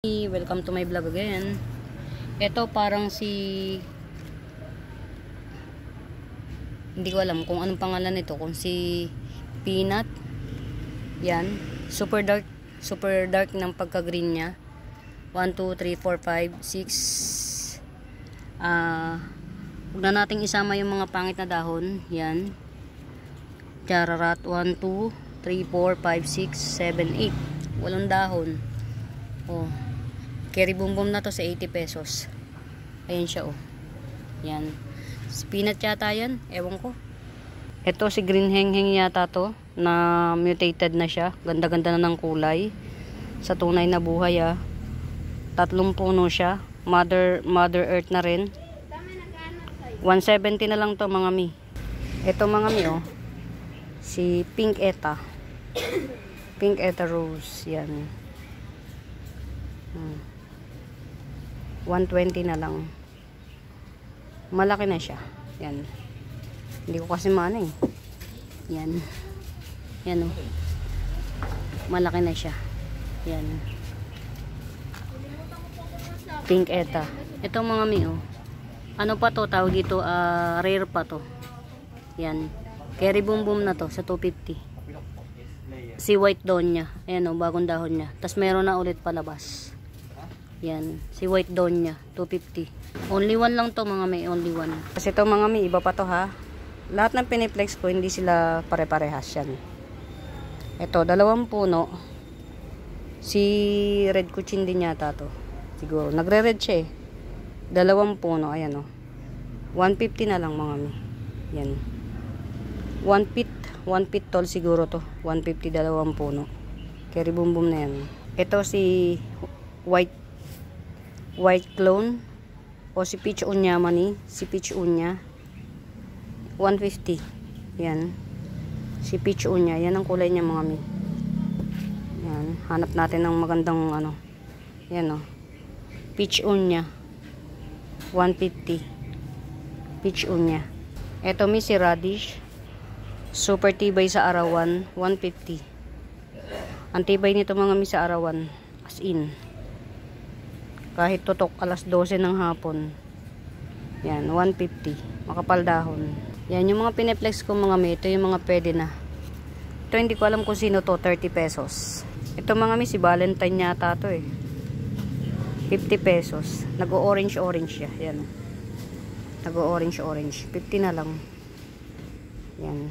Welcome to my vlog again. Ito parang hindi ko alam kung anong pangalan nito, kung si Peanut. Yan, super dark ng pagka-green niya. 1 2 3 4 5 6. Huwag na nating isama yung mga pangit na dahon. Yan. Chararat 1 2 3 4 5 6 7 8. Walang dahon. Oh. Cherry bumbum na to sa 80 pesos. Ayan siya, oh. Yan. Peanut yata yan. Ewan ko. Ito si green hengheng yata to. Na mutated na siya. Ganda-ganda na ng kulay. Sa tunay na buhay, ah. 3 puno siya. Mother Earth na rin. 170 na lang to, mga mi. Ito, mga mi, oh. Si Pink Eta. Pink Eta Rose. Yan. 120 na lang. Malaki na siya. Yan. Hindi ko kasi maano eh. Yan. Yan, oh. Malaki na siya. Yan. Pink Eta. Ito, mga mi, oh. Ano pa to? Tawag dito, rare pa to. Yan. Cherry bumbum na to sa 250. Si White Donya. Ayan, oh, bagong dahon niya. Tapos meron na ulit palabas. Yan, si White Donya, 250. Only one lang to, mga may, only one. Kasi to, mga may, iba pa to, ha. Lahat ng piniplex ko, hindi sila pare-parehas yan. Ito, 2 puno. Si Red Kuchin din yata to. Siguro, nagre-red siya eh. 2 puno, ayan, oh. 150 na lang, mga may. Yan. 1 feet tall siguro to. 150, 2 puno. Cherry bumbum na yan. Ito si White Clone o si Peach Unya mani, si Peach Unya 150. Yan. Si Peach Unya, yan ang kulay niya, mga mi. Yan, hanap natin ng magandang ano. Yan, oh. Peach Unya 150. Peach Unya. Ito mi si Radish. Super tibay sa arawan, 150. Ang tibay nito, mga mi, sa arawan. As in. Kahit tutok alas 12 ng hapon. Yan, 150. Makapal dahon. Yan, yung mga pineplex ko, mga mi, ito yung mga pwede na. Ito, hindi ko alam kung sino to, 30 pesos. Ito, mga mi, si Valentine yata to eh. 50 pesos. Nag-orange siya. Yan. Nag-orange. 50 na lang. Yan.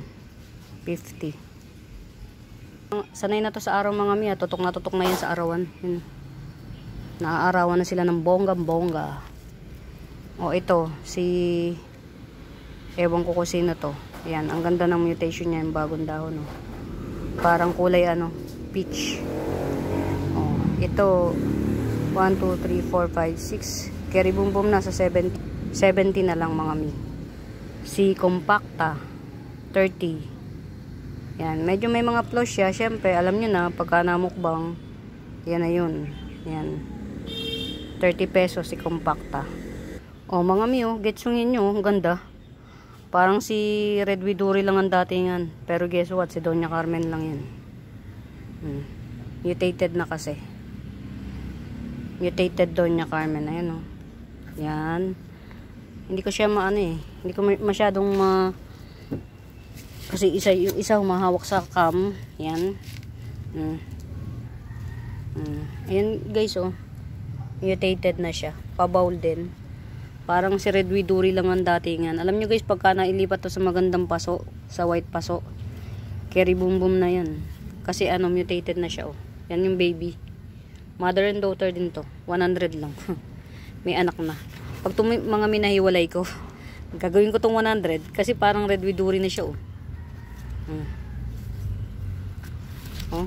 50. Sanay na to sa araw, mga mi. Tutok na yan sa arawan. Yan. Naaarawan na sila ng bongga. O, ito. Si ewan ko kung sino to. Yan. Ang ganda ng mutation niya. Yung bagong dahon. Oh. Parang kulay ano. Peach. O, ito. 1, 2, 3, 4, 5, 6. Cherry bumbum na sa 70 na lang, mga mi. Si Compacta. 30. Yan, medyo may mga flaws siya. Syempre, alam nyo na, pagka namukbang, yan na yun. Yan. 30 pesos si Compacta. O, mga miyo, gets yung inyo, ang ganda. Parang si Red Widuri lang ang datingan. Pero guess what, si Doña Carmen lang yan. Mutated na kasi. Mutated Doña Carmen. Ayan, o. Yan. Hindi ko siya maano eh. Hindi ko masyadong kasi yung isa humahawak sa cam. Yan. Ayan, guys, oh. Mutated na siya. Pabawl din. Parang si Red Widuri lang ang datingan. Alam nyo, guys, pagka nailipat to sa magandang paso, sa white paso, cherry bumbum na yan. Kasi ano, mutated na siya, oh. Yan yung baby. Mother and daughter din to. 100 lang. May anak na. Pag mga minahiwalay ko, gagawin ko tong 100 kasi parang Red Widuri na siya, oh. Oh.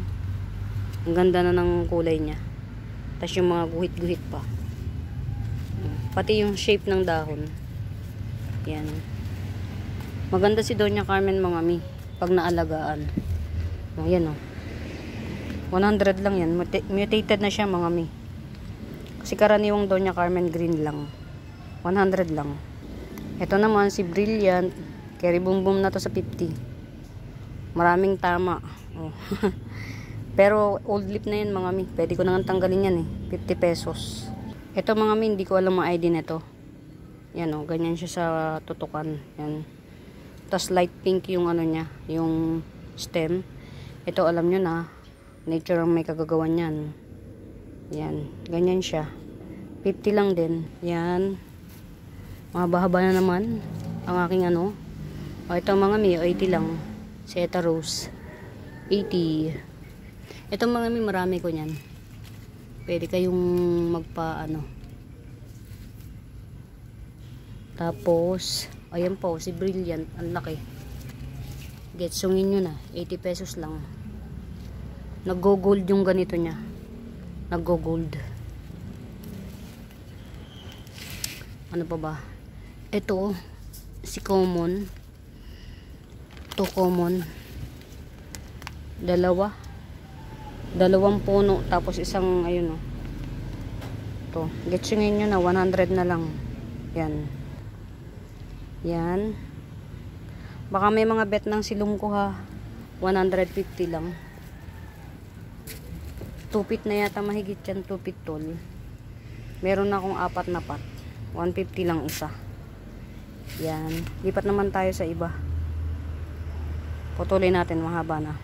Ang ganda na ng kulay niya. Tapos yung mga guhit-guhit pa. Pati yung shape ng dahon. Yan. Maganda si Doña Carmen, mga mi. Pag naalagaan. Oh, yan, oh. 100 lang yan. Mutated na siya, mga mi. Kasi karaniwang Doña Carmen green lang. 100 lang. Ito naman si Brilliant. Cherry bumbum na to sa 50. Maraming tama. Oh. Pero old lip na yan mga mi. Pwede ko nang tanggalin yan eh. 50 pesos. Ito mga mi, hindi ko alam ang ID nito. Yan o, ganyan siya sa tutukan. Yan. Tapos light pink yung ano niya, yung stem. Ito alam nyo na, nature ang may kagagawan yan. Yan, ganyan siya. 50 lang din. Yan. Mahaba-haba na naman ang aking ano. O ito mga mi, 80 lang. Seta Rose. 80. Ito mga mi, marami ko niyan. Pwede kayong magpa ano. Tapos, ayan po, si Brilliant. Ang laki. Getsungin nyo na. 80 pesos lang. Nag-gold yung ganito niya. Nag-gold. Ano pa ba? Ito, si Common. Ito Common. Dalawang puno. Tapos isang, ayun o. Ito. Getsungin nyo na. 100 na lang. Yan. Yan. Baka may mga bet ng silong ko ha. 150 lang. 2 feet na yata mahigit yan. 2 feet tall. Meron na akong 4 na pot. 150 lang isa. Yan. Lipat naman tayo sa iba. Putulin natin. Mahaba na.